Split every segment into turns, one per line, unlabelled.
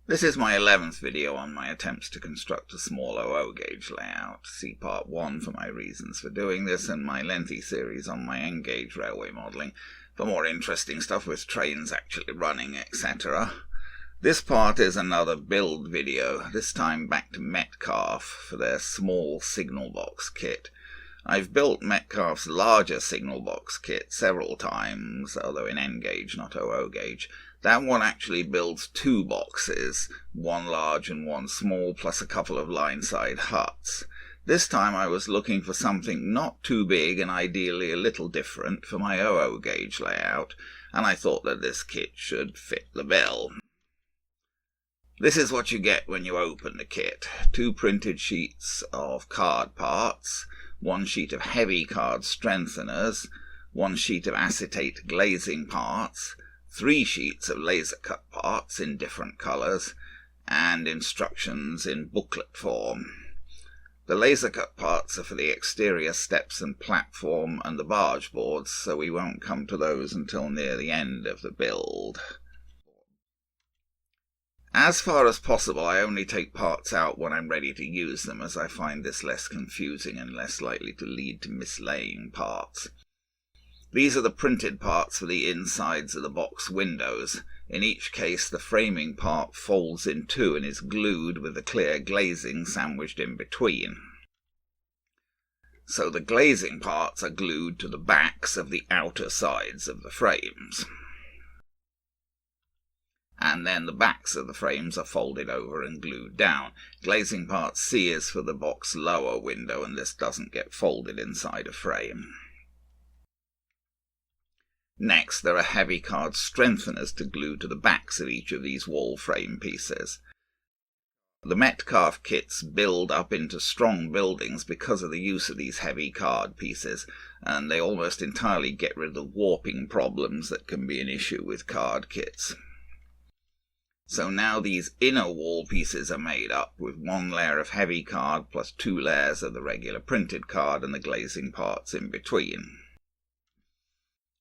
This is my 11th video on my attempts to construct a small OO gauge layout. See part 1 for my reasons for doing this, and my lengthy series on my N-gauge railway modelling for more interesting stuff with trains actually running, etc. This part is another build video, this time back to Metcalfe for their small signal box kit. I've built Metcalfe's larger signal box kit several times, although in N-gauge, not OO gauge. That one actually builds 2 boxes, one large and one small, plus a couple of line-side huts. This time I was looking for something not too big and ideally a little different for my OO gauge layout, and I thought that this kit should fit the bill. This is what you get when you open the kit. 2 printed sheets of card parts, 1 sheet of heavy card strengtheners, 1 sheet of acetate glazing parts, 3 sheets of laser cut parts in different colours, and instructions in booklet form. The laser cut parts are for the exterior steps and platform and the barge boards, so we won't come to those until near the end of the build. As far as possible, I only take parts out when I'm ready to use them, as I find this less confusing and less likely to lead to mislaying parts. These are the printed parts for the insides of the box windows. In each case, the framing part folds in 2 and is glued with the clear glazing sandwiched in between. So the glazing parts are glued to the backs of the outer sides of the frames. And then the backs of the frames are folded over and glued down. Glazing part C is for the box lower window, and this doesn't get folded inside a frame. Next, there are heavy card strengtheners to glue to the backs of each of these wall frame pieces. The Metcalfe kits build up into strong buildings because of the use of these heavy card pieces, and they almost entirely get rid of the warping problems that can be an issue with card kits. So now these inner wall pieces are made up with 1 layer of heavy card plus 2 layers of the regular printed card and the glazing parts in between.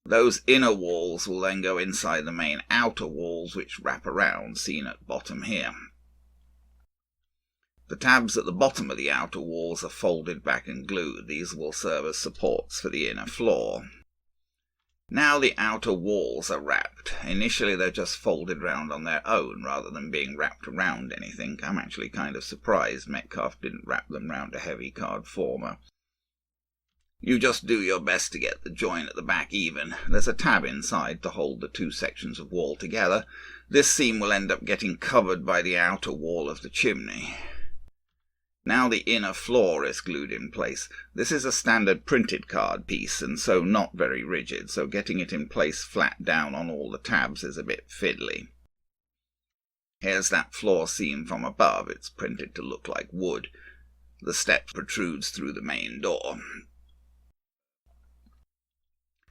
Those inner walls will then go inside the main outer walls, which wrap around, seen at bottom here. The tabs at the bottom of the outer walls are folded back and glued. These will serve as supports for the inner floor. Now the outer walls are wrapped. Initially they're just folded round on their own rather than being wrapped around anything. I'm actually kind of surprised Metcalfe didn't wrap them round a heavy card former. You just do your best to get the join at the back even. There's a tab inside to hold the 2 sections of wall together. This seam will end up getting covered by the outer wall of the chimney. Now the inner floor is glued in place. This is a standard printed card piece, and so not very rigid, so getting it in place flat down on all the tabs is a bit fiddly. Here's that floor seam from above. It's printed to look like wood. The step protrudes through the main door.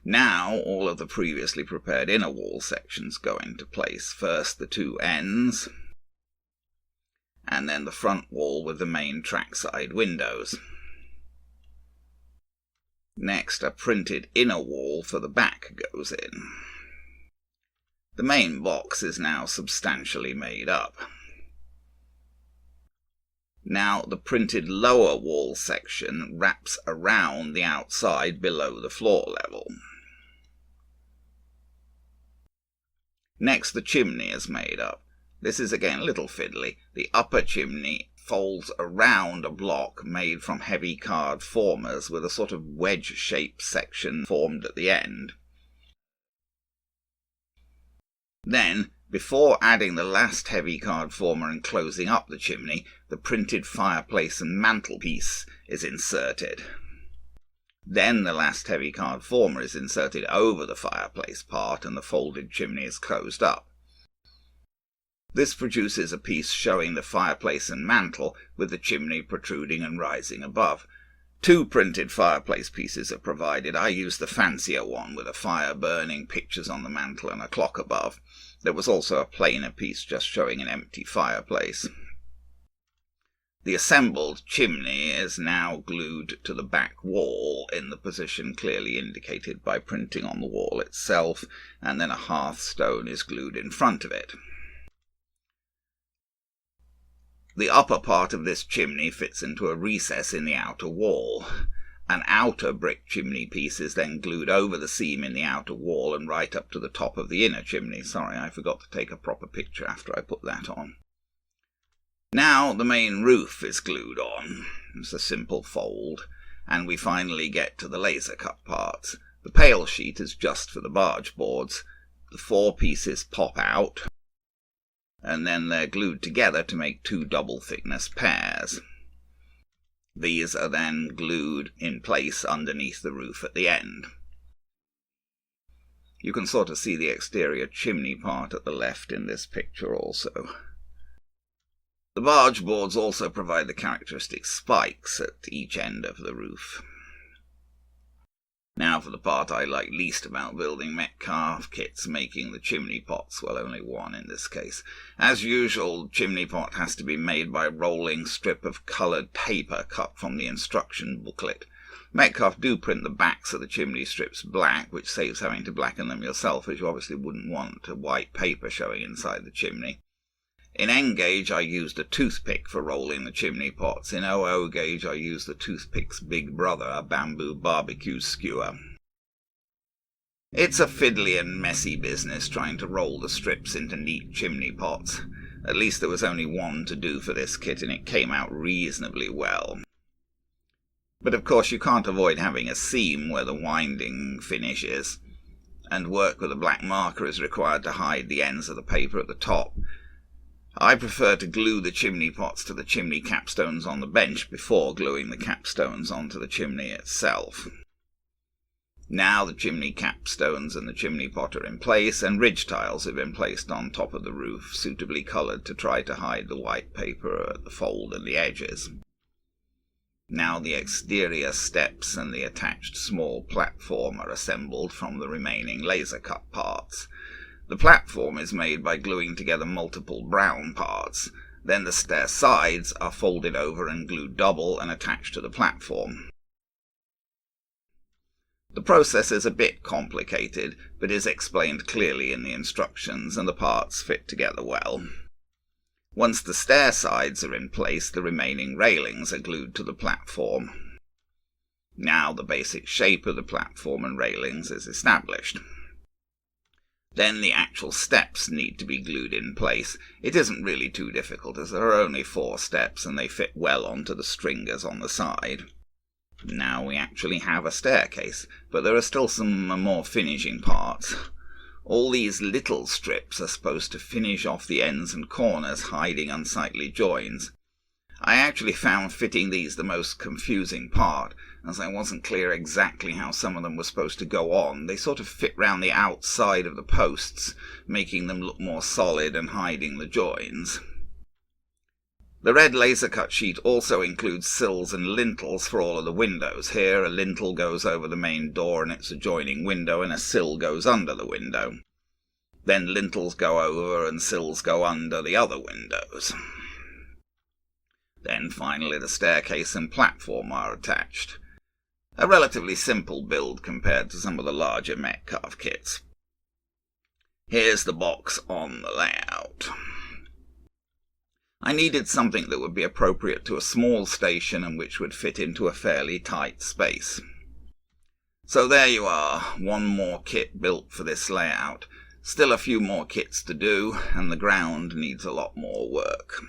Now all of the previously prepared inner wall sections go into place. First the 2 ends, and then the front wall with the main trackside windows. Next a printed inner wall for the back goes in. The main box is now substantially made up. Now the printed lower wall section wraps around the outside below the floor level. Next the chimney is made up. This is again a little fiddly. The upper chimney folds around a block made from heavy card formers with a sort of wedge-shaped section formed at the end. Then, before adding the last heavy card former and closing up the chimney, the printed fireplace and mantelpiece is inserted. Then the last heavy card former is inserted over the fireplace part and the folded chimney is closed up. This produces a piece showing the fireplace and mantel with the chimney protruding and rising above. 2 printed fireplace pieces are provided. I used the fancier one with a fire burning, pictures on the mantel and a clock above. There was also a plainer piece just showing an empty fireplace. The assembled chimney is now glued to the back wall in the position clearly indicated by printing on the wall itself, and then a hearthstone is glued in front of it. The upper part of this chimney fits into a recess in the outer wall. An outer brick chimney piece is then glued over the seam in the outer wall and right up to the top of the inner chimney. Sorry, I forgot to take a proper picture after I put that on. Now the main roof is glued on. It's a simple fold, and we finally get to the laser cut parts. The pale sheet is just for the barge boards. The 4 pieces pop out, and then they're glued together to make 2 double thickness pairs. These are then glued in place underneath the roof at the end. You can sort of see the exterior chimney part at the left in this picture also. The barge boards also provide the characteristic spikes at each end of the roof. Now for the part I like least about building Metcalfe kits, making the chimney pots, well, only one in this case. As usual, chimney pot has to be made by rolling strip of coloured paper cut from the instruction booklet. Metcalfe do print the backs of the chimney strips black, which saves having to blacken them yourself, as you obviously wouldn't want a white paper showing inside the chimney. In N gauge I used a toothpick for rolling the chimney pots. In 00 gauge I used the toothpick's big brother, a bamboo barbecue skewer. It's a fiddly and messy business trying to roll the strips into neat chimney pots. At least there was only one to do for this kit, and it came out reasonably well. But of course you can't avoid having a seam where the winding finish is, and work with a black marker is required to hide the ends of the paper at the top. I prefer to glue the chimney pots to the chimney capstones on the bench before gluing the capstones onto the chimney itself. Now the chimney capstones and the chimney pot are in place, and ridge tiles have been placed on top of the roof, suitably coloured to try to hide the white paper at the fold and the edges. Now the exterior steps and the attached small platform are assembled from the remaining laser cut parts. The platform is made by gluing together multiple brown parts. Then the stair sides are folded over and glued double and attached to the platform. The process is a bit complicated, but is explained clearly in the instructions, and the parts fit together well. Once the stair sides are in place, the remaining railings are glued to the platform. Now the basic shape of the platform and railings is established. Then the actual steps need to be glued in place. It isn't really too difficult, as there are only 4 steps and they fit well onto the stringers on the side. Now we actually have a staircase, but there are still some more finishing parts. All these little strips are supposed to finish off the ends and corners, hiding unsightly joins. I actually found fitting these the most confusing part, as I wasn't clear exactly how some of them were supposed to go on. They sort of fit round the outside of the posts, making them look more solid and hiding the joins. The red laser cut sheet also includes sills and lintels for all of the windows. Here a lintel goes over the main door and its adjoining window, and a sill goes under the window. Then lintels go over and sills go under the other windows. Then finally the staircase and platform are attached. A relatively simple build compared to some of the larger Metcalfe kits. Here's the box on the layout. I needed something that would be appropriate to a small station and which would fit into a fairly tight space. So there you are, one more kit built for this layout. Still a few more kits to do, and the ground needs a lot more work.